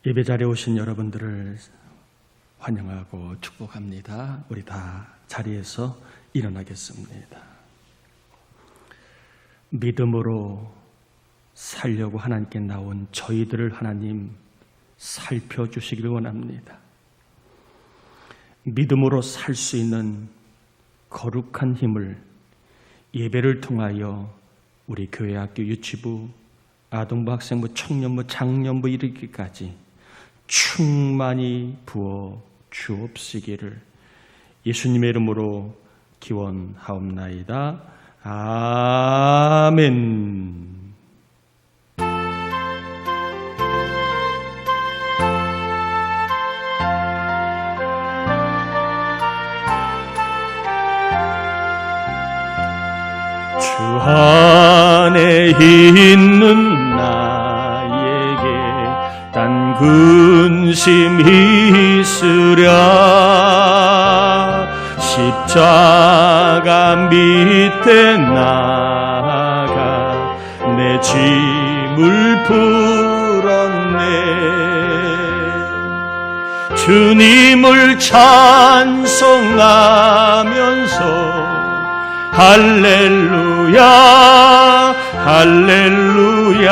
예배 자리에 오신 여러분들을 환영하고 축복합니다. 우리 다 자리에서 일어나겠습니다. 믿음으로 살려고 하나님께 나온 저희들을 하나님 살펴주시기를 원합니다. 믿음으로 살 수 있는 거룩한 힘을 예배를 통하여 우리 교회, 학교, 유치부, 아동부, 학생부, 청년부, 장년부 이르기까지 충만히 부어 주옵시기를 예수님의 이름으로 기원하옵나이다. 아멘. 주 안에 있는 나에게 단 근심 있으랴. 십자가 밑에 나가 내 짐을 풀었네. 주님을 찬송하면서 할렐루야 할렐루야.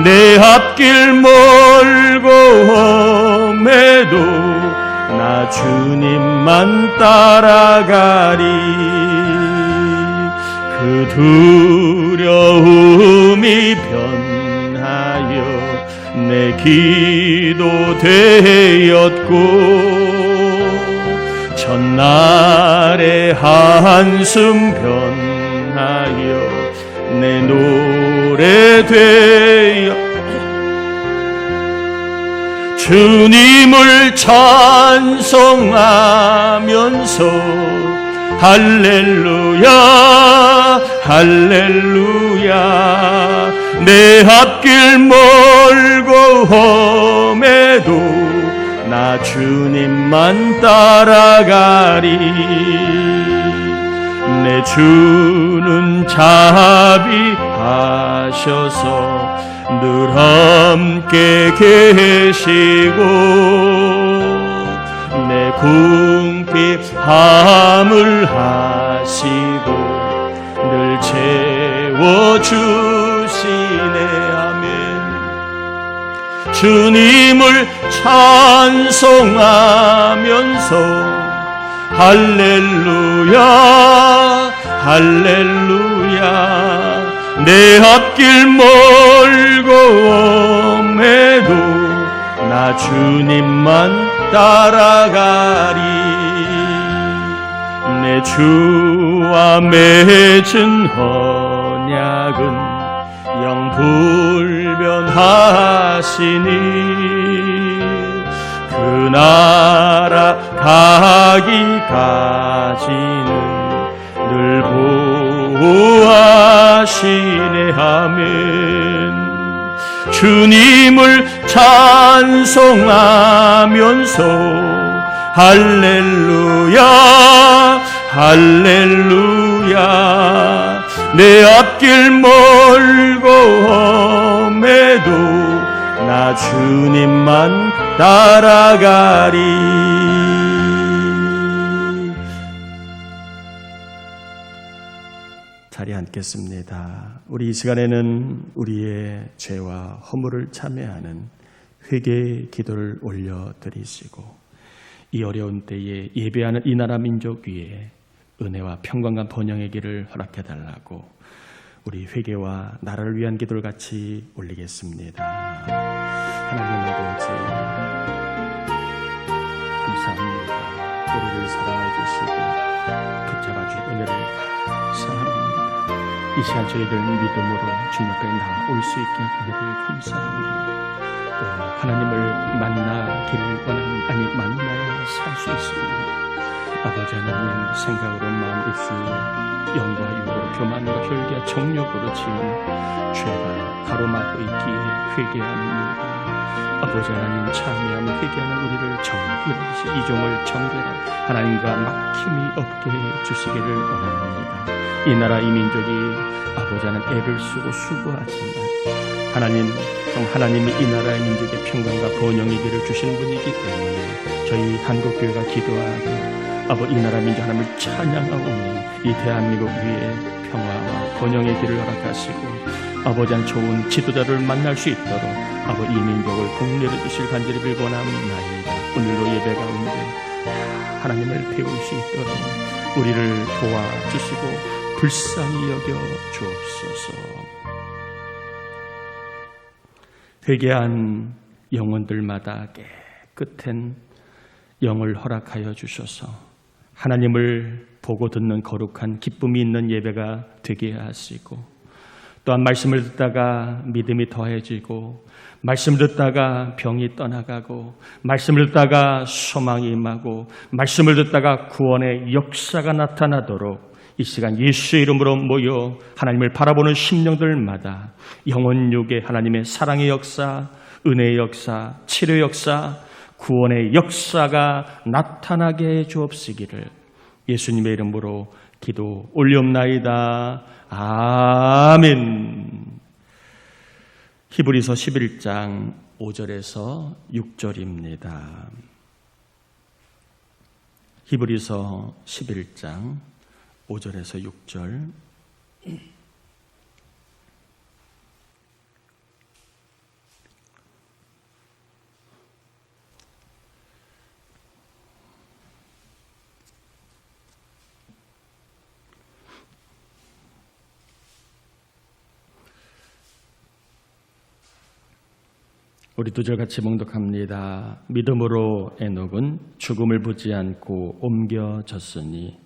내 앞길 멀고 험해도 나 주님만 따라가리. 그 두려움이 변하여 내 기도 되었고 첫날의 한숨 변하여 내 노래 되어 주님을 찬송하면서 할렐루야 할렐루야. 내 앞길 멀고 험해도 나 주님만 따라가리. 내 주는 자비하셔서 늘 함께 계시고 내 궁핍함을 하시고 늘 채워주시네. 아멘. 주님을 찬송하면서 할렐루야 할렐루야. 내 앞길 멀고 험해도 나 주님만 따라가리. 내 주와 맺은 언약은 영불변하시니 그 나라 가기까지는 늘 보호하시네. 아멘. 주님을 찬송하면서 할렐루야 할렐루야. 내 앞길 멀고 험해도 나 주님만 따라가리. 자리에 앉겠습니다. 우리 이 시간에는 우리의 죄와 허물을 참회하는 회개의 기도를 올려드리시고 이 어려운 때에 예배하는 이 나라 민족 위에 은혜와 평강과 번영의 길을 허락해달라고 우리 회개와 나라를 위한 기도를 같이 올리겠습니다. 하나님 아버지 감사합니다. 우리를 사랑해 주시고 붙잡아 주신 은혜를 감사합니다. 이 시간 저희들 믿음으로 주님 앞에 나올 수 있게 은혜를 감사합니다. 또 하나님을 만나기를 원하는 만나야 살 수 있습니다. 아버지 하나님 생각으로 마음 있으며 영과 육으로 교만과 혈기와 정욕으로 지은 죄가 가로막고 있기에 회개합니다. 아버지 하나님 참여하며 회개하는 우리를 정결해 주시 이 종을 정결한 하나님과 막힘이 없게 해주시기를 원합니다. 이 나라 이 민족이 아버지 하나님 애를 쓰고 수고하지만 하나님이 이 나라의 민족의 평강과 번영의 길을 주신 분이기 때문에 저희 한국교회가 기도하고 이 나라 민족 하나님을 찬양하오니 이 대한민국 위에 평화와 번영의 길을 허락하시고 아버지 한 좋은 지도자를 만날 수 있도록 이 민족을 국내로 주실 간절히 빌고나옵나이다. 오늘도 예배 가운데 하나님을 배울 수 있도록 우리를 도와주시고 불쌍히 여겨 주옵소서. 회개한 영혼들마다 깨끗한 영을 허락하여 주셔서 하나님을 보고 듣는 거룩한 기쁨이 있는 예배가 되게 하시고, 또한 말씀을 듣다가 믿음이 더해지고, 말씀을 듣다가 병이 떠나가고, 말씀을 듣다가 소망이 임하고, 말씀을 듣다가 구원의 역사가 나타나도록 이 시간 예수의 이름으로 모여 하나님을 바라보는 심령들마다 영혼육에 하나님의 사랑의 역사, 은혜의 역사, 치료의 역사, 구원의 역사가 나타나게 해 주옵시기를 예수님의 이름으로 기도 올리옵나이다. 아멘. 히브리서 11장 5절에서 6절입니다. 히브리서 11장 5절에서 6절. 우리 두 절 같이 봉독합니다. 믿음으로 에녹은 죽음을 보지 않고 옮겨졌으니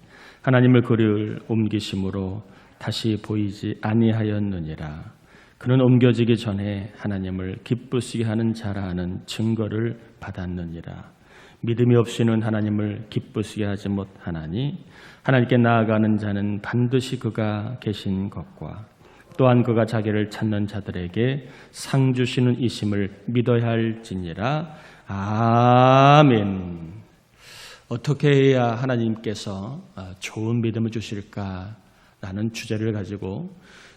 하나님을 그를 옮기심으로 다시 보이지 아니하였느니라. 그는 옮겨지기 전에 하나님을 기쁘시게 하는 자라 하는 증거를 받았느니라. 믿음이 없이는 하나님을 기쁘시게 하지 못하나니 하나님께 나아가는 자는 반드시 그가 계신 것과 또한 그가 자기를 찾는 자들에게 상 주시는 이심을 믿어야 할지니라. 아멘. 어떻게 해야 하나님께서 좋은 믿음을 주실까라는 주제를 가지고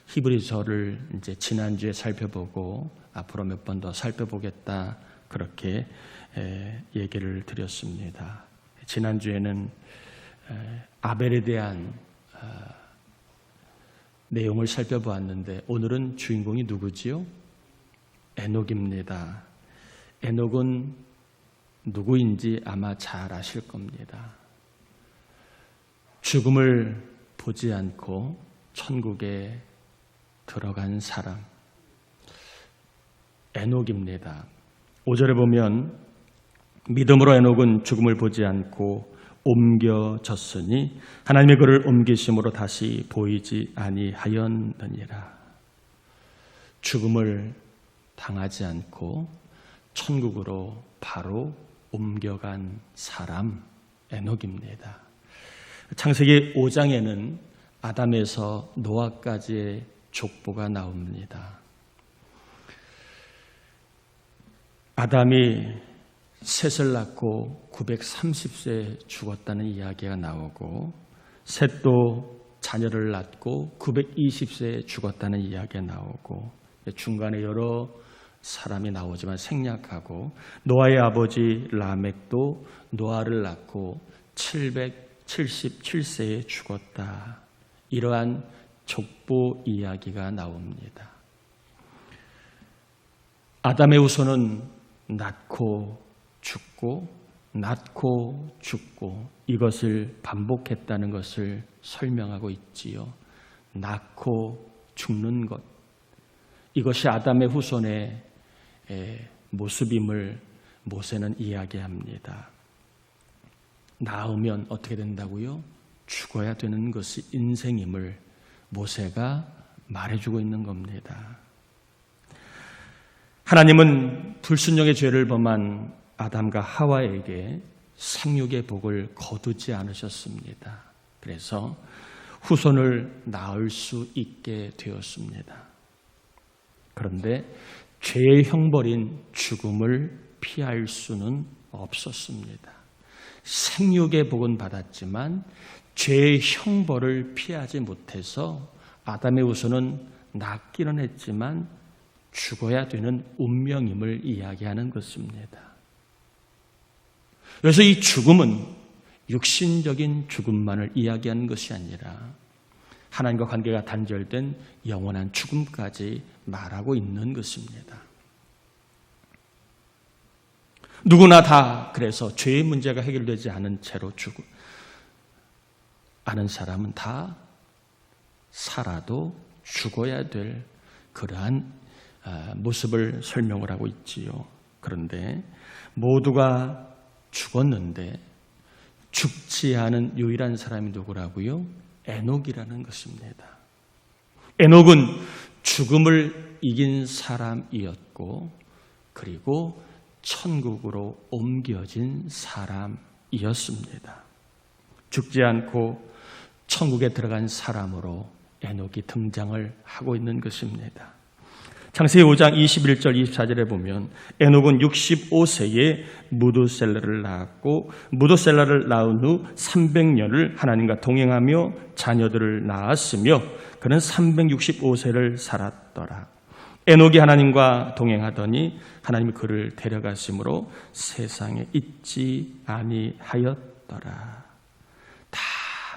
히브리서를 이제 지난주에 살펴보고 앞으로 몇 번 더 살펴보겠다, 그렇게 얘기를 드렸습니다. 지난주에는 아벨에 대한 내용을 살펴보았는데 오늘은 주인공이 누구지요? 에녹입니다. 에녹은 누구인지 아마 잘 아실 겁니다. 죽음을 보지 않고 천국에 들어간 사람, 에녹입니다. 5절에 보면 믿음으로 에녹은 죽음을 보지 않고 옮겨졌으니 하나님의 그를 옮기심으로 다시 보이지 아니하였느니라. 죽음을 당하지 않고 천국으로 바로 옮겨간 사람, 에녹입니다. 창세기 5장에는 아담에서 노아까지의 족보가 나옵니다. 아담이 셋을 낳고 930세에 죽었다는 이야기가 나오고, 셋도 자녀를 낳고 920세에 죽었다는 이야기가 나오고, 중간에 여러 사람이 나오지만 생략하고, 노아의 아버지 라멕도 노아를 낳고 777세에 죽었다. 이러한 족보 이야기가 나옵니다. 아담의 후손은 낳고 죽고 낳고 죽고 이것을 반복했다는 것을 설명하고 있지요. 낳고 죽는 것, 이것이 아담의 후손의 모습임을 모세는 이야기합니다. 낳으면 어떻게 된다고요? 죽어야 되는 것이 인생임을 모세가 말해주고 있는 겁니다. 하나님은 불순종의 죄를 범한 아담과 하와에게 생육의 복을 거두지 않으셨습니다. 그래서 후손을 낳을 수 있게 되었습니다. 그런데 죄의 형벌인 죽음을 피할 수는 없었습니다. 생육의 복은 받았지만 죄의 형벌을 피하지 못해서 아담의 후손은 낳기는 했지만 죽어야 되는 운명임을 이야기하는 것입니다. 그래서 이 죽음은 육신적인 죽음만을 이야기하는 것이 아니라 하나님과 관계가 단절된 영원한 죽음까지 말하고 있는 것입니다. 누구나 다 그래서 죄의 문제가 해결되지 않은 채로 아는 사람은 다 살아도 죽어야 될 그러한 모습을 설명을 하고 있지요. 그런데 모두가 죽었는데 죽지 않은 유일한 사람이 누구라고요? 에녹이라는 것입니다. 에녹은 죽음을 이긴 사람이었고 그리고 천국으로 옮겨진 사람이었습니다. 죽지 않고 천국에 들어간 사람으로 에녹이 등장을 하고 있는 것입니다. 창세기 5장 21절 24절에 보면 에녹은 65세에 무두셀라를 낳았고 무두셀라를 낳은 후 300년을 하나님과 동행하며 자녀들을 낳았으며 그는 365세를 살았더라. 에녹이 하나님과 동행하더니 하나님이 그를 데려가심으로 세상에 있지 아니하였더라. 다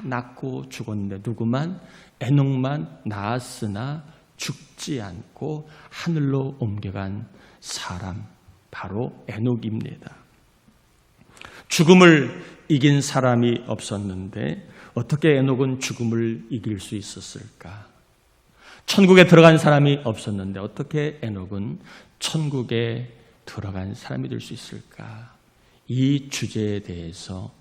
낳고 죽었는데 누구만? 에녹만 낳았으나 죽지 않고 하늘로 옮겨간 사람, 바로 에녹입니다. 죽음을 이긴 사람이 없었는데 어떻게 에녹은 죽음을 이길 수 있었을까? 천국에 들어간 사람이 없었는데 어떻게 에녹은 천국에 들어간 사람이 될 수 있을까? 이 주제에 대해서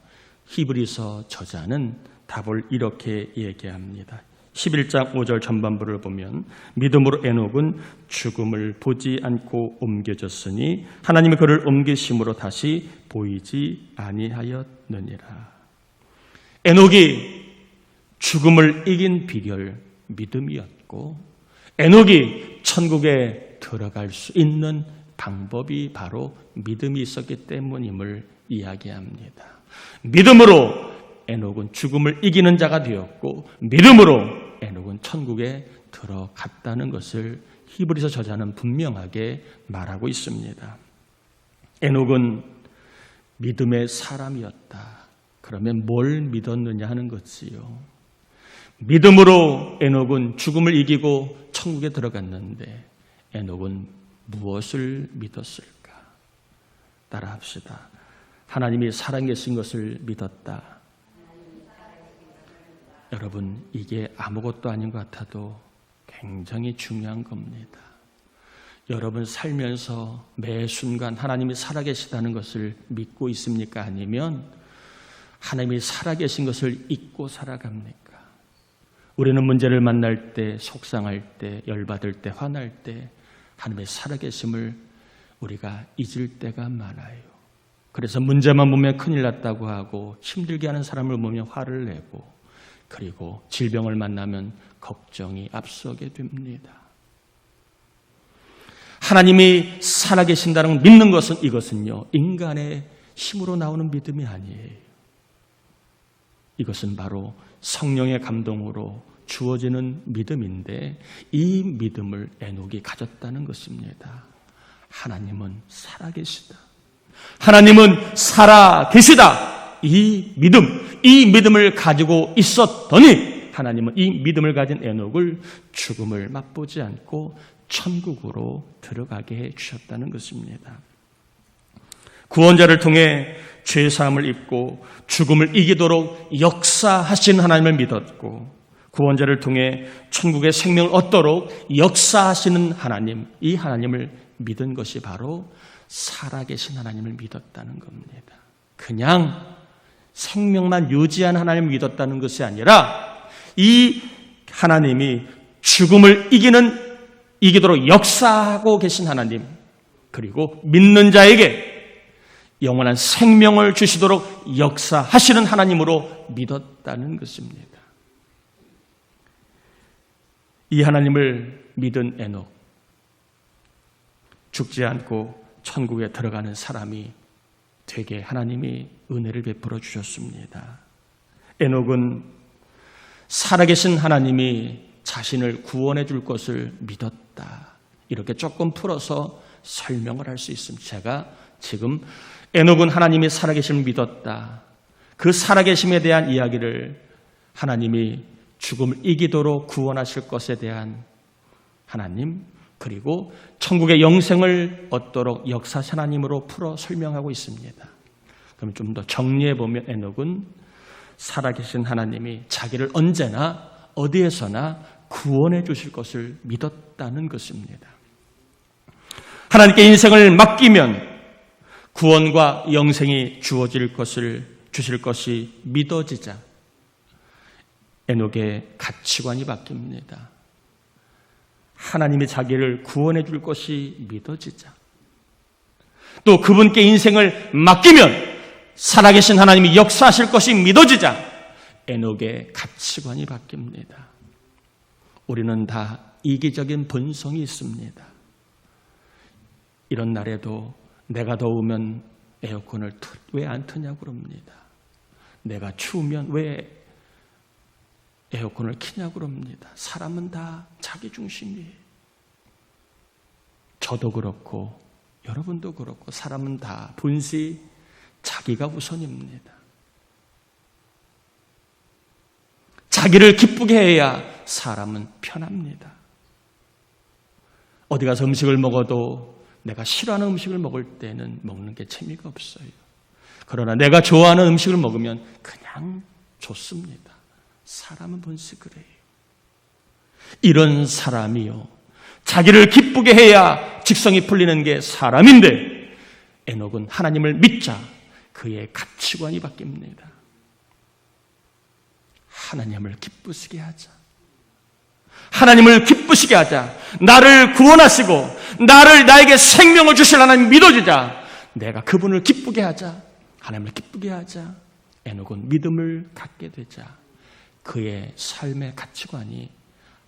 히브리서 저자는 답을 이렇게 얘기합니다. 11장 5절 전반부를 보면 믿음으로 에녹은 죽음을 보지 않고 옮겨졌으니 하나님이 그를 옮기심으로 다시 보이지 아니하였느니라. 에녹이 죽음을 이긴 비결 믿음이었고 에녹이 천국에 들어갈 수 있는 방법이 바로 믿음이 있었기 때문임을 이야기합니다. 믿음으로 에녹은 죽음을 이기는 자가 되었고 믿음으로 에녹은 천국에 들어갔다는 것을 히브리서 저자는 분명하게 말하고 있습니다. 에녹은 믿음의 사람이었다. 그러면 뭘 믿었느냐 하는 것이요. 믿음으로 에녹은 죽음을 이기고 천국에 들어갔는데 에녹은 무엇을 믿었을까? 따라합시다. 하나님이 살아계신 것을 믿었다. 여러분, 이게 아무것도 아닌 것 같아도 굉장히 중요한 겁니다. 여러분 살면서 매 순간 하나님이 살아계시다는 것을 믿고 있습니까? 아니면 하나님이 살아계신 것을 잊고 살아갑니까? 우리는 문제를 만날 때, 속상할 때, 열받을 때, 화날 때 하나님의 살아계심을 우리가 잊을 때가 많아요. 그래서 문제만 보면 큰일 났다고 하고 힘들게 하는 사람을 보면 화를 내고 그리고 질병을 만나면 걱정이 앞서게 됩니다. 하나님이 살아계신다는 걸 믿는 것은 이것은요, 인간의 힘으로 나오는 믿음이 아니에요. 이것은 바로 성령의 감동으로 주어지는 믿음인데 이 믿음을 에녹이 가졌다는 것입니다. 하나님은 살아계시다. 하나님은 살아계시다. 이 믿음을 가지고 있었더니 하나님은 이 믿음을 가진 에녹을 죽음을 맛보지 않고 천국으로 들어가게 해주셨다는 것입니다. 구원자를 통해 죄사함을 입고 죽음을 이기도록 역사하신 하나님을 믿었고 구원자를 통해 천국의 생명을 얻도록 역사하시는 하나님, 이 하나님을 믿은 것이 바로 살아계신 하나님을 믿었다는 겁니다. 그냥 생명만 유지한 하나님을 믿었다는 것이 아니라 이 하나님이 죽음을 이기도록 역사하고 계신 하나님, 그리고 믿는 자에게 영원한 생명을 주시도록 역사하시는 하나님으로 믿었다는 것입니다. 이 하나님을 믿은 에녹, 죽지 않고 천국에 들어가는 사람이 되게 하나님이 은혜를 베풀어 주셨습니다. 에녹은 살아계신 하나님이 자신을 구원해 줄 것을 믿었다. 이렇게 조금 풀어서 설명을 할 수 있습니다. 제가 지금 에녹은 하나님이 살아계심을 믿었다. 그 살아계심에 대한 이야기를 하나님이 죽음을 이기도록 구원하실 것에 대한 하나님, 그리고 천국의 영생을 얻도록 역사하신 하나님으로 풀어 설명하고 있습니다. 그럼 좀 더 정리해 보면 에녹은 살아계신 하나님이 자기를 언제나 어디에서나 구원해 주실 것을 믿었다는 것입니다. 하나님께 인생을 맡기면 구원과 영생이 주어질 것을 주실 것이 믿어지자 에녹의 가치관이 바뀝니다. 하나님이 자기를 구원해 줄 것이 믿어지자, 또 그분께 인생을 맡기면 살아계신 하나님이 역사하실 것이 믿어지자 에녹의 가치관이 바뀝니다. 우리는 다 이기적인 본성이 있습니다. 이런 날에도 내가 더우면 에어컨을 왜 안 트냐고 그럽니다. 내가 추우면 왜 에어컨을 켜냐고 그럽니다. 사람은 다 자기 중심이에요. 저도 그렇고 여러분도 그렇고 사람은 다 분시 자기가 우선입니다. 자기를 기쁘게 해야 사람은 편합니다. 어디 가서 음식을 먹어도 내가 싫어하는 음식을 먹을 때는 먹는 게 재미가 없어요. 그러나 내가 좋아하는 음식을 먹으면 그냥 좋습니다. 사람은 본래 그래요. 이런 사람이요, 자기를 기쁘게 해야 직성이 풀리는 게 사람인데 에녹은 하나님을 믿자 그의 가치관이 바뀝니다. 하나님을 기쁘시게 하자. 하나님을 기쁘시게 하자. 나를 구원하시고 나에게 생명을 주실 하나님 믿어지자. 내가 그분을 기쁘게 하자. 하나님을 기쁘게 하자. 에녹은 믿음을 갖게 되자 그의 삶의 가치관이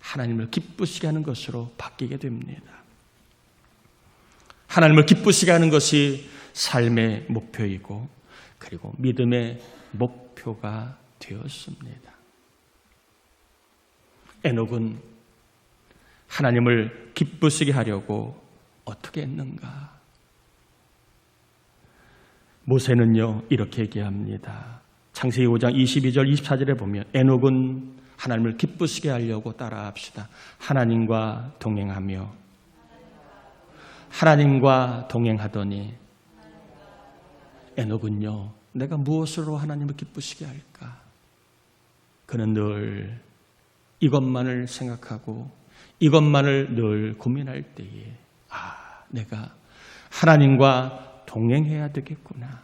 하나님을 기쁘시게 하는 것으로 바뀌게 됩니다. 하나님을 기쁘시게 하는 것이 삶의 목표이고 그리고 믿음의 목표가 되었습니다. 에녹은 하나님을 기쁘시게 하려고 어떻게 했는가? 모세는요 이렇게 얘기합니다. 창세기 5장 22절 24절에 보면 에녹은 하나님을 기쁘시게 하려고 따라합시다. 하나님과 동행하더니 에녹은요 내가 무엇으로 하나님을 기쁘시게 할까? 그는 늘 이것만을 생각하고 이것만을 늘 고민할 때에 내가 하나님과 동행해야 되겠구나.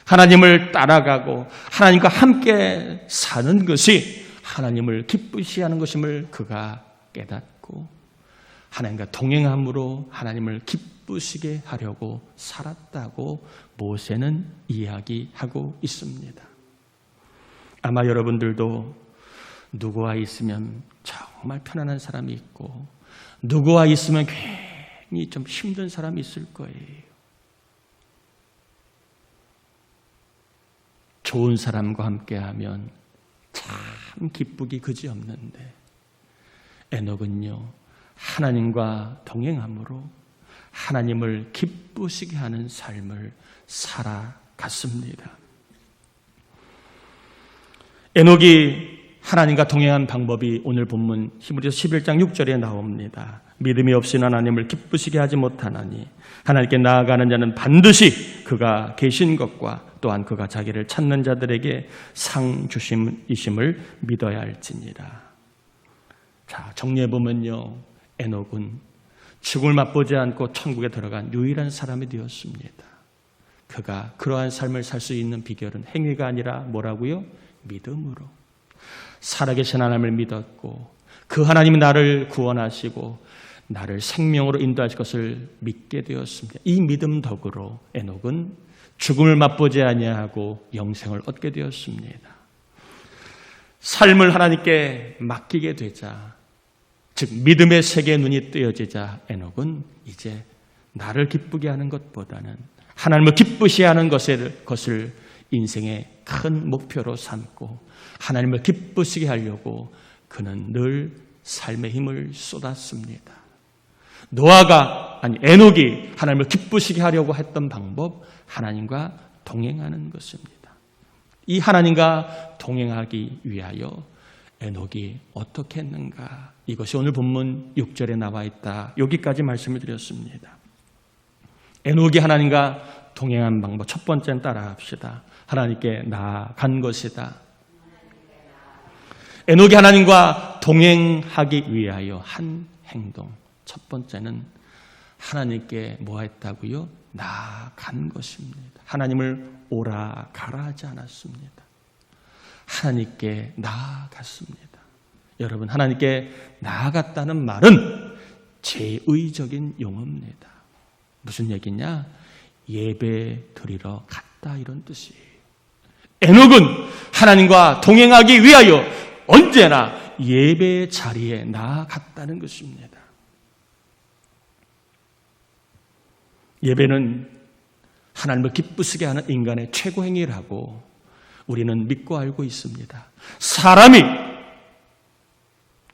하나님을 따라가고 하나님과 함께 사는 것이 하나님을 기쁘시게 하는 것임을 그가 깨닫고 하나님과 동행함으로 하나님을 기쁘시게 하려고 살았다고 모세는 이야기하고 있습니다. 아마 여러분들도 누구와 있으면 정말 편안한 사람이 있고 누구와 있으면 괜히 좀 힘든 사람이 있을 거예요. 좋은 사람과 함께하면 참 기쁘기 그지없는데 에녹은요 하나님과 동행함으로 하나님을 기쁘시게 하는 삶을 살아갔습니다. 에녹이 하나님과 동행한 방법이 오늘 본문 히브리서 11장 6절에 나옵니다. 믿음이 없이는 하나님을 기쁘시게 하지 못하나니 하나님께 나아가는 자는 반드시 그가 계신 것과 또한 그가 자기를 찾는 자들에게 상 주심이심을 믿어야 할지니라. 자, 정리해보면요 에녹은 죽음을 맛보지 않고 천국에 들어간 유일한 사람이 되었습니다. 그가 그러한 삶을 살 수 있는 비결은 행위가 아니라 뭐라고요? 믿음으로. 살아계신 하나님을 믿었고 그 하나님이 나를 구원하시고 나를 생명으로 인도하실 것을 믿게 되었습니다. 이 믿음 덕으로 에녹은 죽음을 맛보지 아니하고 영생을 얻게 되었습니다. 삶을 하나님께 맡기게 되자, 즉 믿음의 세계의 눈이 뜨여지자 에녹은 이제 나를 기쁘게 하는 것보다는 하나님을 기쁘시게 하는 것을 인생의 큰 목표로 삼고 하나님을 기쁘시게 하려고 그는 늘 삶의 힘을 쏟았습니다. 에녹이 하나님을 기쁘시게 하려고 했던 방법, 하나님과 동행하는 것입니다. 이 하나님과 동행하기 위하여 에녹이 어떻게 했는가? 이것이 오늘 본문 6절에 나와 있다. 여기까지 말씀을 드렸습니다. 에녹이 하나님과 동행한 방법, 첫 번째는 따라합시다. 하나님께 나아간 것이다. 에녹이 하나님과 동행하기 위하여 한 행동, 첫 번째는 하나님께 뭐 했다고요? 나아간 것입니다. 하나님을 오라 가라 하지 않았습니다. 하나님께 나아갔습니다. 여러분, 하나님께 나아갔다는 말은 제의적인 용어입니다. 무슨 얘기냐? 예배 드리러 갔다, 이런 뜻이에요. 에녹은 하나님과 동행하기 위하여 언제나 예배 자리에 나아갔다는 것입니다. 예배는 하나님을 기쁘시게 하는 인간의 최고 행위라고 우리는 믿고 알고 있습니다. 사람이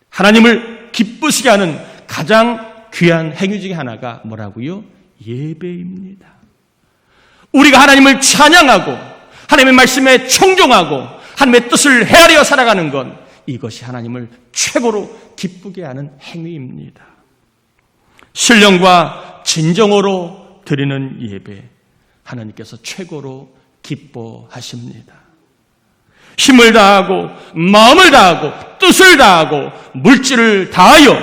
하나님을 기쁘시게 하는 가장 귀한 행위 중에 하나가 뭐라고요? 예배입니다. 우리가 하나님을 찬양하고 하나님의 말씀에 청종하고 하나님의 뜻을 헤아려 살아가는 건 이것이 하나님을 최고로 기쁘게 하는 행위입니다. 신령과 진정으로 드리는 예배, 하나님께서 최고로 기뻐하십니다. 힘을 다하고 마음을 다하고 뜻을 다하고 물질을 다하여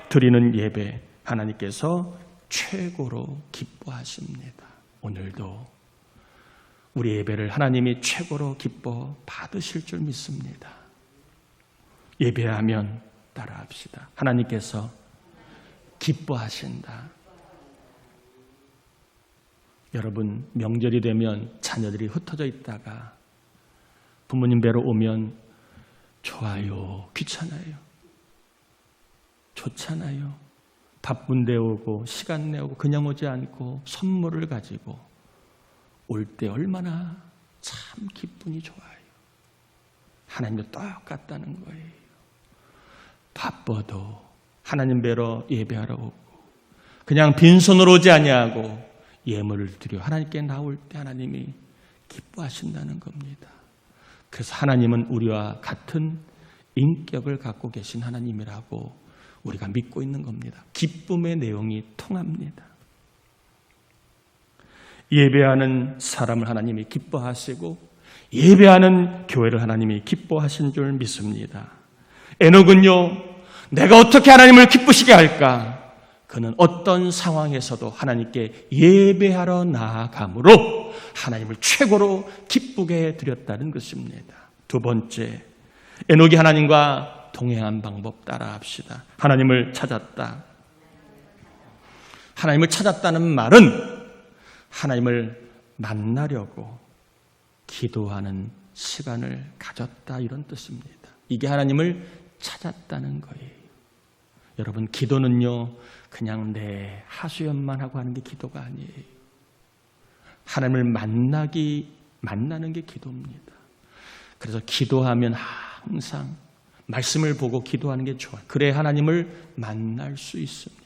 드리는 예배, 하나님께서 최고로 기뻐하십니다. 오늘도 우리 예배를 하나님이 최고로 기뻐 받으실 줄 믿습니다. 예배하면 따라합시다. 하나님께서 기뻐하신다. 여러분, 명절이 되면 자녀들이 흩어져 있다가 부모님 뵈러 오면 좋아요, 귀찮아요, 좋잖아요. 바쁜데 오고 시간 내오고 그냥 오지 않고 선물을 가지고 올 때 얼마나 참 기분이 좋아요. 하나님도 똑같다는 거예요. 바빠도 하나님 뵈러 예배하러 오고 그냥 빈손으로 오지 아니하고 예물을 드려 하나님께 나올 때 하나님이 기뻐하신다는 겁니다. 그래서 하나님은 우리와 같은 인격을 갖고 계신 하나님이라고 우리가 믿고 있는 겁니다. 기쁨의 내용이 통합니다. 예배하는 사람을 하나님이 기뻐하시고 예배하는 교회를 하나님이 기뻐하신 줄 믿습니다. 에녹은요, 내가 어떻게 하나님을 기쁘시게 할까? 그는 어떤 상황에서도 하나님께 예배하러 나아감으로 하나님을 최고로 기쁘게 드렸다는 것입니다. 두 번째, 에녹이 하나님과 동행한 방법 따라합시다. 하나님을 찾았다. 하나님을 찾았다는 말은 하나님을 만나려고 기도하는 시간을 가졌다, 이런 뜻입니다. 이게 하나님을 찾았다는 거예요. 여러분, 기도는요, 그냥 내 하소연만 하고 하는 게 기도가 아니에요. 하나님을 만나는 게 기도입니다. 그래서 기도하면 항상 말씀을 보고 기도하는 게 좋아요. 그래야 하나님을 만날 수 있습니다.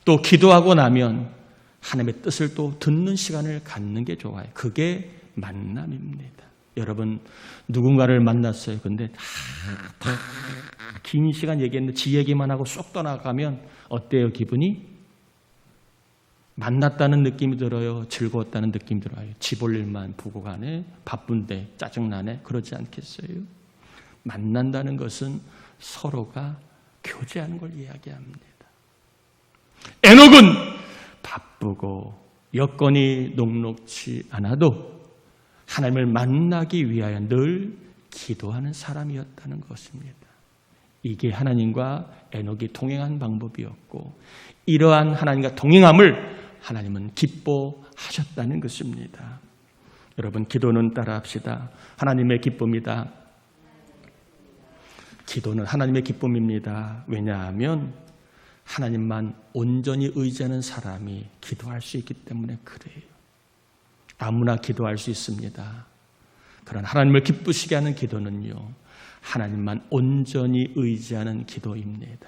또 기도하고 나면 하나님의 뜻을 또 듣는 시간을 갖는 게 좋아요. 그게 만남입니다. 여러분, 누군가를 만났어요. 근데 긴 시간 얘기했는데 지 얘기만 하고 쏙 떠나가면 어때요, 기분이? 만났다는 느낌이 들어요? 즐거웠다는 느낌이 들어요? 지 볼 일만 보고 가네? 바쁜데 짜증나네? 그러지 않겠어요? 만난다는 것은 서로가 교제하는 걸 이야기합니다. 에녹은 바쁘고 여건이 녹록지 않아도 하나님을 만나기 위하여 늘 기도하는 사람이었다는 것입니다. 이게 하나님과 에녹이 동행한 방법이었고, 이러한 하나님과 동행함을 하나님은 기뻐하셨다는 것입니다. 여러분, 기도는 따라합시다. 하나님의 기쁨이다. 기도는 하나님의 기쁨입니다. 왜냐하면 하나님만 온전히 의지하는 사람이 기도할 수 있기 때문에 그래요. 아무나 기도할 수 있습니다. 그러나 하나님을 기쁘시게 하는 기도는요, 하나님만 온전히 의지하는 기도입니다.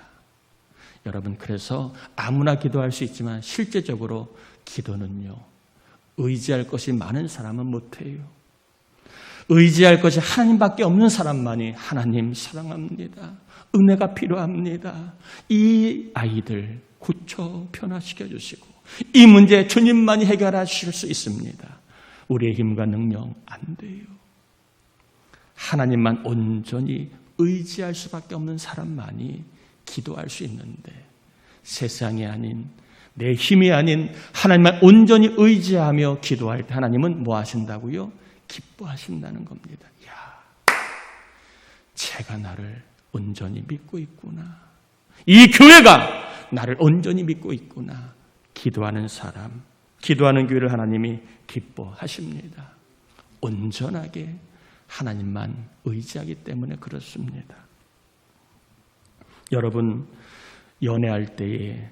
여러분, 그래서 아무나 기도할 수 있지만 실제적으로 기도는요, 의지할 것이 많은 사람은 못해요. 의지할 것이 하나님밖에 없는 사람만이 하나님 사랑합니다. 은혜가 필요합니다. 이 아이들 고쳐 변화시켜 주시고 이 문제 주님만이 해결하실 수 있습니다. 우리의 힘과 능력 안 돼요. 하나님만 온전히 의지할 수밖에 없는 사람만이 기도할 수 있는데, 세상이 아닌, 내 힘이 아닌 하나님만 온전히 의지하며 기도할 때 하나님은 뭐 하신다고요? 기뻐하신다는 겁니다. 야, 제가 나를 온전히 믿고 있구나. 이 교회가 나를 온전히 믿고 있구나. 기도하는 사람, 기도하는 교회를 하나님이 기뻐하십니다. 온전하게 하나님만 의지하기 때문에 그렇습니다. 여러분, 연애할 때에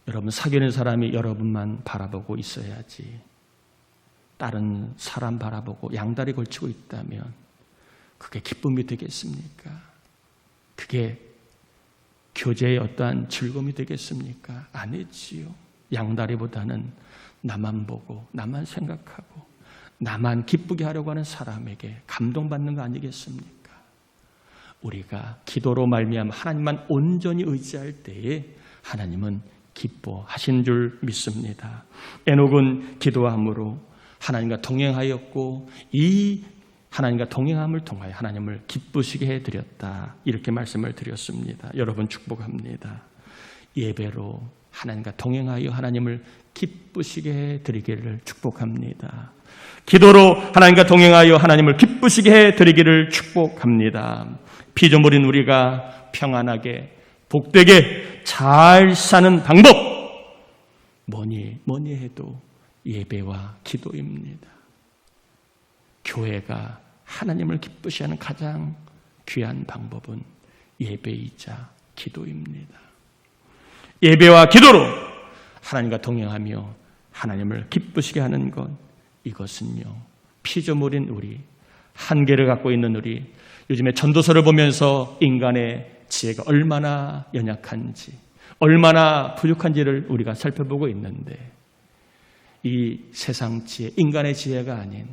여러분 사귀는 사람이 여러분만 바라보고 있어야지, 다른 사람 바라보고 양다리 걸치고 있다면 그게 기쁨이 되겠습니까? 그게 교제의 어떠한 즐거움이 되겠습니까? 아니지요. 양다리보다는 나만 보고 나만 생각하고 나만 기쁘게 하려고 하는 사람에게 감동받는 거 아니겠습니까? 우리가 기도로 말미암아 하나님만 온전히 의지할 때에 하나님은 기뻐하신 줄 믿습니다. 에녹은 기도함으로 하나님과 동행하였고 이 하나님과 동행함을 통하여 하나님을 기쁘시게 해드렸다. 이렇게 말씀을 드렸습니다. 여러분 축복합니다. 예배로 하나님과 동행하여 하나님을 기쁘시게 해드리기를 축복합니다. 기도로 하나님과 동행하여 하나님을 기쁘시게 해드리기를 축복합니다. 피조물인 우리가 평안하게 복되게 잘 사는 방법, 뭐니 해도 예배와 기도입니다. 교회가 하나님을 기쁘시게 하는 가장 귀한 방법은 예배이자 기도입니다. 예배와 기도로 하나님과 동행하며 하나님을 기쁘시게 하는 것, 이것은요, 피조물인 우리, 한계를 갖고 있는 우리, 요즘에 전도서를 보면서 인간의 지혜가 얼마나 연약한지, 얼마나 부족한지를 우리가 살펴보고 있는데, 이 세상 지혜, 인간의 지혜가 아닌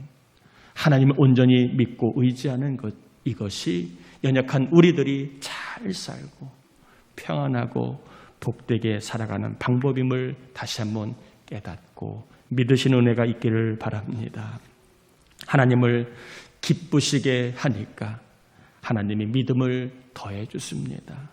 하나님을 온전히 믿고 의지하는 것, 이것이 연약한 우리들이 잘 살고 평안하고 복되게 살아가는 방법임을 다시 한번 깨닫고 믿으시는 은혜가 있기를 바랍니다. 하나님을 기쁘시게 하니까 하나님이 믿음을 더해 주십니다.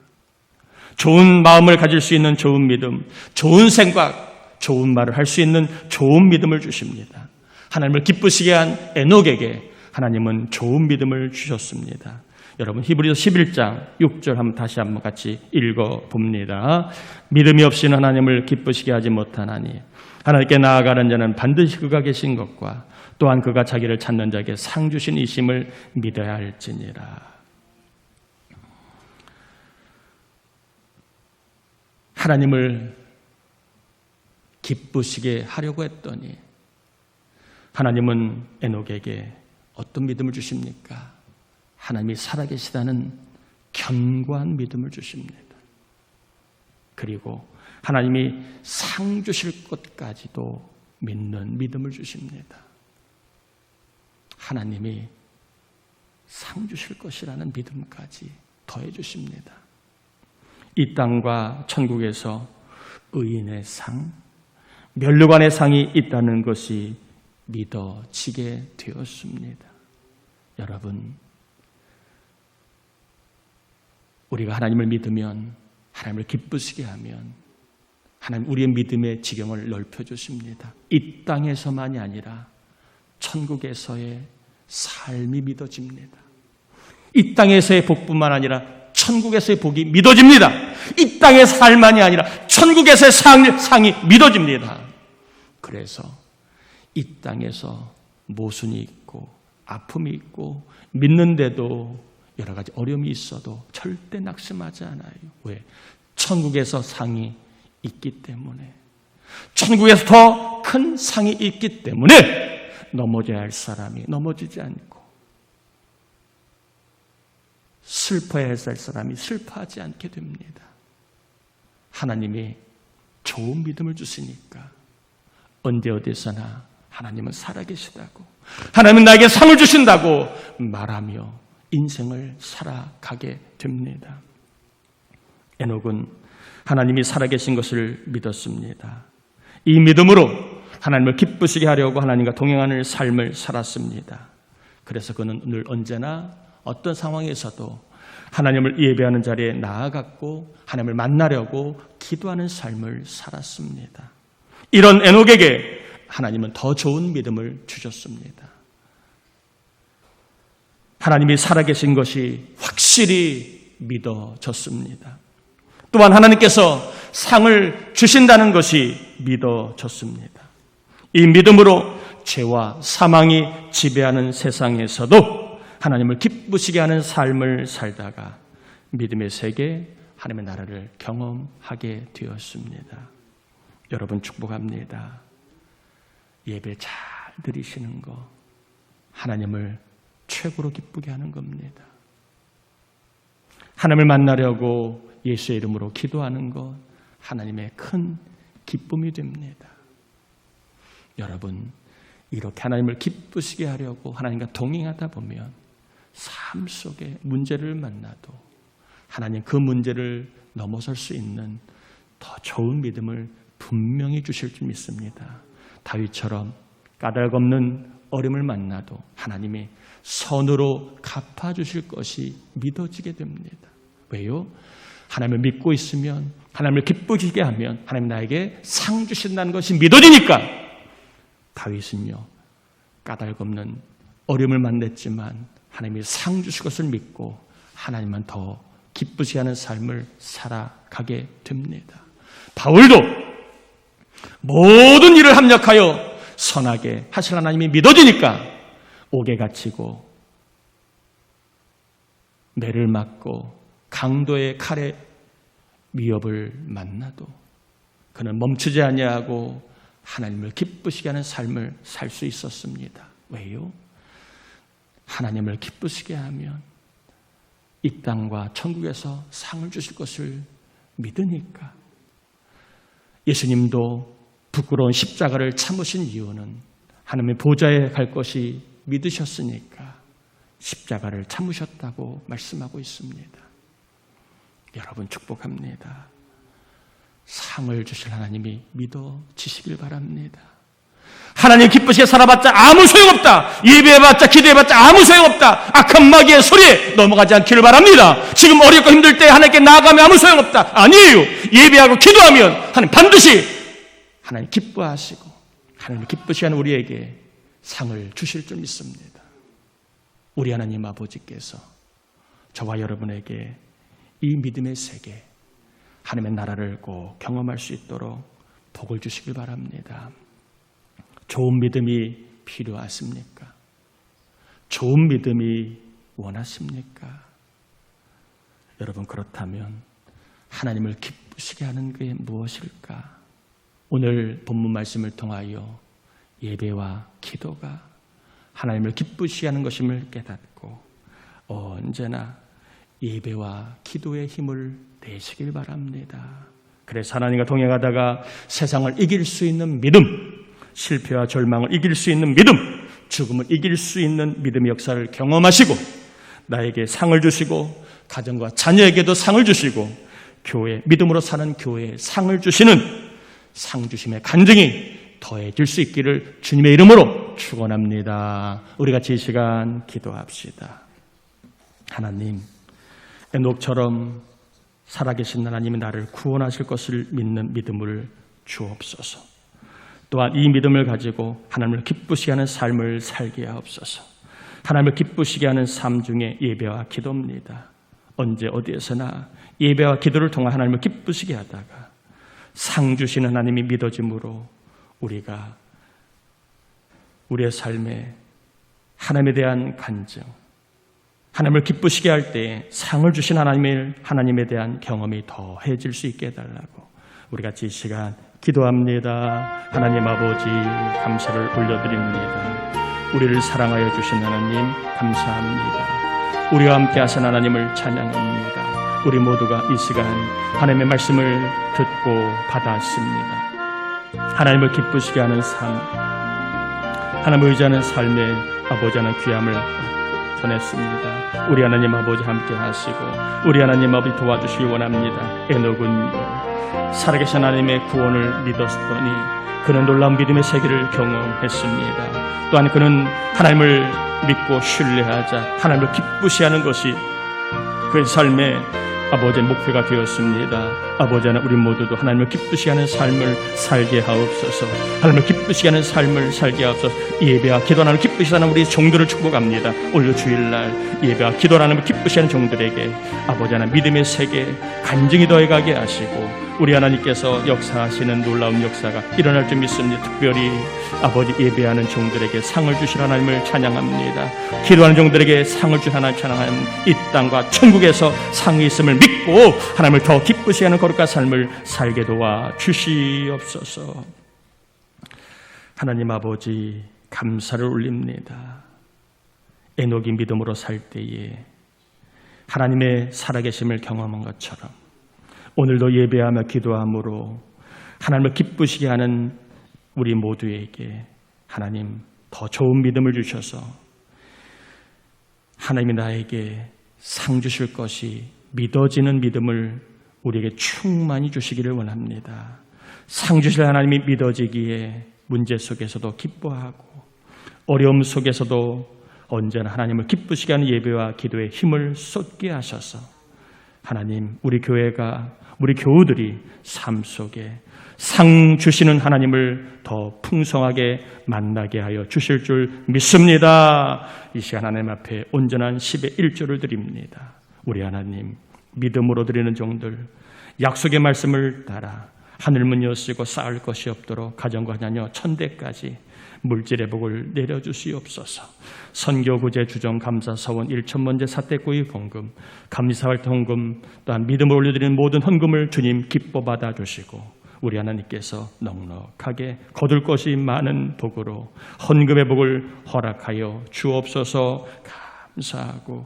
좋은 마음을 가질 수 있는 좋은 믿음, 좋은 생각, 좋은 말을 할 수 있는 좋은 믿음을 주십니다. 하나님을 기쁘시게 한 에녹에게 하나님은 좋은 믿음을 주셨습니다. 여러분, 히브리서 11장 6절 한번 다시 한번 같이 읽어봅니다. 믿음이 없이는 하나님을 기쁘시게 하지 못하나니 하나님께 나아가는 자는 반드시 그가 계신 것과 또한 그가 자기를 찾는 자에게 상 주신 이심을 믿어야 할지니라. 하나님을 기쁘시게 하려고 했더니 하나님은 에녹에게 어떤 믿음을 주십니까? 하나님이 살아계시다는 견고한 믿음을 주십니다. 그리고 하나님이 상 주실 것까지도 믿는 믿음을 주십니다. 하나님이 상 주실 것이라는 믿음까지 더해 주십니다. 이 땅과 천국에서 의인의 상, 면류관의 상이 있다는 것이 믿어지게 되었습니다. 여러분, 우리가 하나님을 믿으면, 하나님을 기쁘시게 하면 하나님 우리의 믿음의 지경을 넓혀주십니다. 이 땅에서만이 아니라 천국에서의 삶이 믿어집니다. 이 땅에서의 복뿐만 아니라 천국에서의 복이 믿어집니다. 이 땅의 삶만이 아니라 천국에서의 상이 믿어집니다. 그래서 이 땅에서 모순이 있고 아픔이 있고 믿는데도 여러 가지 어려움이 있어도 절대 낙심하지 않아요. 왜? 천국에서 상이 있기 때문에, 천국에서 더 큰 상이 있기 때문에 넘어져야 할 사람이 넘어지지 않고 슬퍼해야 할 사람이 슬퍼하지 않게 됩니다. 하나님이 좋은 믿음을 주시니까 언제 어디서나 하나님은 살아계시다고, 하나님은 나에게 상을 주신다고 말하며 인생을 살아가게 됩니다. 에녹은 하나님이 살아계신 것을 믿었습니다. 이 믿음으로 하나님을 기쁘시게 하려고 하나님과 동행하는 삶을 살았습니다. 그래서 그는 늘 언제나 어떤 상황에서도 하나님을 예배하는 자리에 나아갔고 하나님을 만나려고 기도하는 삶을 살았습니다. 이런 에녹에게 하나님은 더 좋은 믿음을 주셨습니다. 하나님이 살아계신 것이 확실히 믿어졌습니다. 또한 하나님께서 상을 주신다는 것이 믿어졌습니다. 이 믿음으로 죄와 사망이 지배하는 세상에서도 하나님을 기쁘시게 하는 삶을 살다가 믿음의 세계, 하나님의 나라를 경험하게 되었습니다. 여러분 축복합니다. 예배 잘 드리시는 거 하나님을 최고로 기쁘게 하는 겁니다. 하나님을 만나려고 예수의 이름으로 기도하는 것 하나님의 큰 기쁨이 됩니다. 여러분 이렇게 하나님을 기쁘시게 하려고 하나님과 동행하다 보면 삶 속에 문제를 만나도 하나님 그 문제를 넘어설 수 있는 더 좋은 믿음을 분명히 주실 줄 믿습니다. 다윗처럼 까닭없는 어려움을 만나도 하나님이 선으로 갚아주실 것이 믿어지게 됩니다. 왜요? 하나님을 믿고 있으면, 하나님을 기쁘시게 하면 하나님 나에게 상 주신다는 것이 믿어지니까 다윗은요 까닭없는 어려움을 만났지만 하나님이 상 주실 것을 믿고 하나님만 더 기쁘시게 하는 삶을 살아가게 됩니다. 바울도 모든 일을 합력하여 선하게 하실 하나님이 믿어지니까 옥에 갇히고 매를 맞고 강도의 칼의 위협을 만나도 그는 멈추지 아니하고 하나님을 기쁘시게 하는 삶을 살 수 있었습니다. 왜요? 하나님을 기쁘시게 하면 이 땅과 천국에서 상을 주실 것을 믿으니까. 예수님도 부끄러운 십자가를 참으신 이유는 하나님의 보좌에 갈 것이 믿으셨으니까 십자가를 참으셨다고 말씀하고 있습니다. 여러분 축복합니다. 상을 주실 하나님이 믿어지시길 바랍니다. 하나님 기쁘시게 살아봤자 아무 소용없다. 예배해봤자 기도해봤자 아무 소용없다. 악한 마귀의 소리에 넘어가지 않기를 바랍니다. 지금 어렵고 힘들 때 하나님께 나아가면 아무 소용없다. 아니에요. 예배하고 기도하면 하나님 반드시 하나님 기뻐하시고 하나님 기쁘시게 하는 우리에게 상을 주실 줄 믿습니다. 우리 하나님 아버지께서 저와 여러분에게 이 믿음의 세계, 하나님의 나라를 꼭 경험할 수 있도록 복을 주시길 바랍니다. 좋은 믿음이 필요하십니까? 좋은 믿음이 원하십니까? 여러분 그렇다면 하나님을 기쁘시게 하는 게 무엇일까? 오늘 본문 말씀을 통하여 예배와 기도가 하나님을 기쁘시게 하는 것임을 깨닫고 언제나 예배와 기도의 힘을 내시길 바랍니다. 그래서 하나님과 동행하다가 세상을 이길 수 있는 믿음, 실패와 절망을 이길 수 있는 믿음, 죽음을 이길 수 있는 믿음의 역사를 경험하시고 나에게 상을 주시고 가정과 자녀에게도 상을 주시고 교회, 믿음으로 사는 교회에 상을 주시는 상 주심의 간증이 더해질 수 있기를 주님의 이름으로 축원합니다. 우리 같이 이 시간 기도합시다. 하나님, 에녹처럼 살아계신 하나님이 나를 구원하실 것을 믿는 믿음을 주옵소서. 또한 이 믿음을 가지고 하나님을 기쁘시게 하는 삶을 살게 하옵소서. 하나님을 기쁘시게 하는 삶 중에 예배와 기도입니다. 언제 어디에서나 예배와 기도를 통해 하나님을 기쁘시게 하다가 상 주시는 하나님이 믿어짐으로 우리가 우리의 삶에 하나님에 대한 간증, 하나님을 기쁘시게 할 때 상을 주신 하나님에 대한 경험이 더해질 수 있게 해달라고 우리 같이 이 시간 기도합니다. 하나님 아버지 감사를 올려드립니다. 우리를 사랑하여 주신 하나님 감사합니다. 우리와 함께 하신 하나님을 찬양합니다. 우리 모두가 이 시간 하나님의 말씀을 듣고 받았습니다. 하나님을 기쁘시게 하는 삶, 하나님을 의지하는 삶에 아버지 하나님 귀함을 전했습니다. 우리 하나님 아버지 함께 하시고 우리 하나님 아버지 도와주시기 원합니다. 에녹은 살아계신 하나님의 구원을 믿었더니 그는 놀라운 믿음의 세계를 경험했습니다. 또한 그는 하나님을 믿고 신뢰하자 하나님을 기쁘시하는 것이 그의 삶의 아버지의 목표가 되었습니다. 아버지 하나님, 우리 모두도 하나님을 기쁘시하는 삶을 살게 하옵소서. 하나님을 기쁘시하는 삶을 살게 하옵소서. 예배와 기도 하나님을 기쁘시하는 우리 종들을 축복합니다. 오늘 주일날 예배와 기도 하나님을 기쁘시하는 종들에게 아버지 하나님 믿음의 세계 간증이 더해가게 하시고 우리 하나님께서 역사하시는 놀라운 역사가 일어날 줄 믿습니다. 특별히 아버지 예배하는 종들에게 상을 주실 하나님을 찬양합니다. 기도하는 종들에게 상을 주실 하나님을 찬양하는 이 땅과 천국에서 상이 있음을 믿고 하나님을 더 기쁘시하는 거룩한 삶을 살게 도와 주시옵소서. 하나님 아버지 감사를 올립니다. 에녹이 믿음으로 살 때에 하나님의 살아계심을 경험한 것처럼 오늘도 예배하며 기도함으로 하나님을 기쁘시게 하는 우리 모두에게 하나님 더 좋은 믿음을 주셔서 하나님이 나에게 상 주실 것이 믿어지는 믿음을 우리에게 충만히 주시기를 원합니다. 상 주실 하나님이 믿어지기에 문제 속에서도 기뻐하고 어려움 속에서도 언제나 하나님을 기쁘시게 하는 예배와 기도에 힘을 쏟게 하셔서 하나님 우리 교회가 우리 교우들이 삶 속에 상 주시는 하나님을 더 풍성하게 만나게 하여 주실 줄 믿습니다. 이 시간 하나님 앞에 온전한 10의 1조를 드립니다. 우리 하나님 믿음으로 드리는 종들 약속의 말씀을 따라 하늘문 여시고 쌓을 것이 없도록 가정과 자녀 천대까지 물질의 복을 내려주시옵소서. 선교 구제 주정 감사 서원 1천번제 사대구의 헌금 감리사활동 헌금 또한 믿음을 올려드리는 모든 헌금을 주님 기뻐 받아주시고 우리 하나님께서 넉넉하게 거둘 것이 많은 복으로 헌금의 복을 허락하여 주옵소서. 감사하고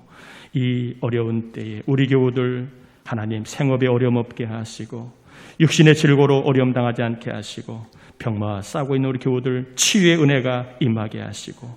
이 어려운 때에 우리 교우들 하나님 생업에 어려움 없게 하시고 육신의 질고로 어려움 당하지 않게 하시고 병마와 싸우고 있는 우리 교우들 치유의 은혜가 임하게 하시고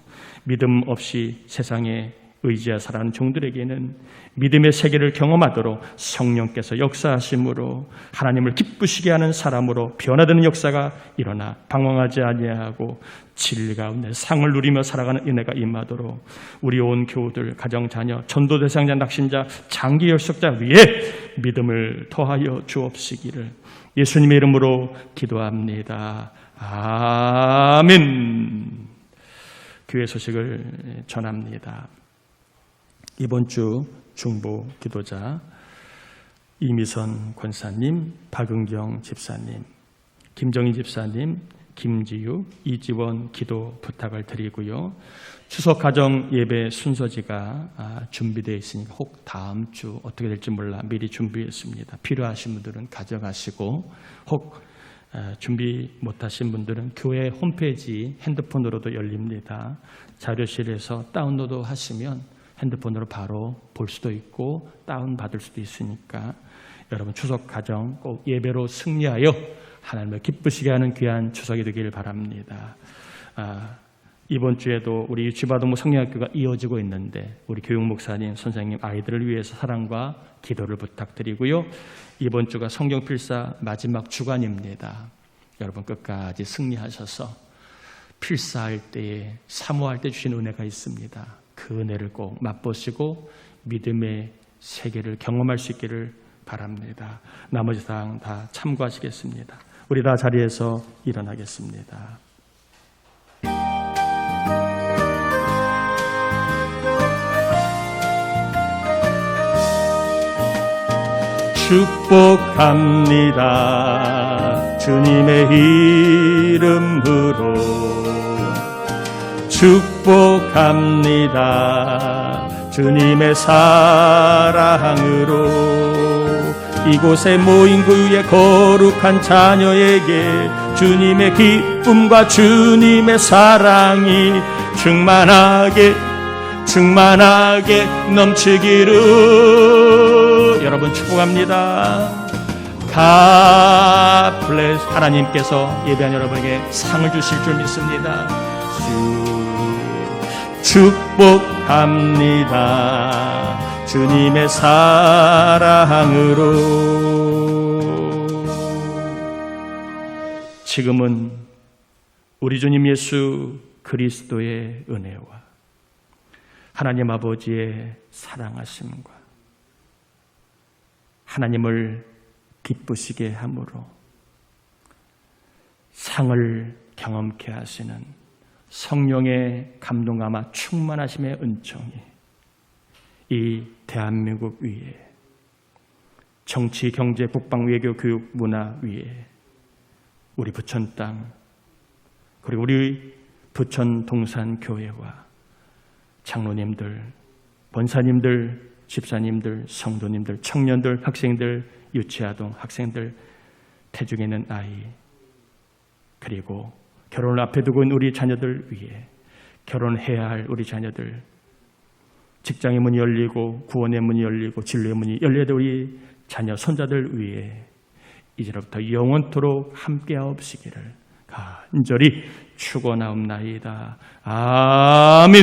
믿음 없이 세상에 의지하 살아가는 종들에게는 믿음의 세계를 경험하도록 성령께서 역사하심으로 하나님을 기쁘시게 하는 사람으로 변화되는 역사가 일어나 방황하지 아니하고 진리 가운데 상을 누리며 살아가는 은혜가 임하도록 우리 온 교우들, 가정, 자녀, 전도 대상자, 낙신자, 장기 열속자 위에 믿음을 더하여 주옵시기를 예수님의 이름으로 기도합니다. 아멘. 교회 소식을 전합니다. 이번 주 중보 기도자 이미선 권사님, 박은경 집사님, 김정희 집사님, 김지유, 이지원 기도 부탁을 드리고요. 추석 가정 예배 순서지가 준비되어 있으니까 혹 다음 주 어떻게 될지 몰라 미리 준비했습니다. 필요하신 분들은 가져가시고 혹 준비 못하신 분들은 교회 홈페이지 핸드폰으로도 열립니다. 자료실에서 다운로드 하시면 핸드폰으로 바로 볼 수도 있고 다운받을 수도 있으니까 여러분 추석 가정 꼭 예배로 승리하여 하나님을 기쁘시게 하는 귀한 추석이 되길 바랍니다. 이번 주에도 우리 유치바동부 성령학교가 이어지고 있는데 우리 교육목사님, 선생님 아이들을 위해서 사랑과 기도를 부탁드리고요. 이번 주가 성경필사 마지막 주간입니다. 여러분 끝까지 승리하셔서 필사할 때에 사모할 때 주신 은혜가 있습니다. 그 은혜를 꼭 맛보시고 믿음의 세계를 경험할 수 있기를 바랍니다. 나머지 사항 다 참고하시겠습니다. 우리 다 자리에서 일어나겠습니다. 축복합니다. 주님의 이름으로 축복합니다. 주님의 사랑으로 이곳에 모인 그 위에 거룩한 자녀에게 주님의 기쁨과 주님의 사랑이 충만하게 넘치기를 여러분 축복합니다. God bless. 하나님께서 예배한 여러분에게 상을 주실 줄 믿습니다. 축복합니다. 주님의 사랑으로. 지금은 우리 주님 예수 그리스도의 은혜와 하나님 아버지의 사랑하심과 하나님을 기쁘시게 함으로 상을 경험케 하시는 성령의 감동감화 충만하심의 은총이 이 대한민국 위에 정치, 경제, 국방, 외교, 교육, 문화 위에 우리 부천 땅 그리고 우리 부천 동산 교회와 장로님들, 권사님들, 집사님들, 성도님들, 청년들, 학생들, 유치아동, 학생들, 태중에 있는 아이 그리고 결혼을 앞에 두고 있는 우리 자녀들 위해 결혼해야 할 우리 자녀들 직장의 문이 열리고 구원의 문이 열리고 진리의 문이 열려야 될 우리 자녀, 손자들 위해 이제로부터 영원토록 함께하옵시기를 간절히 축원하옵나이다. 아멘.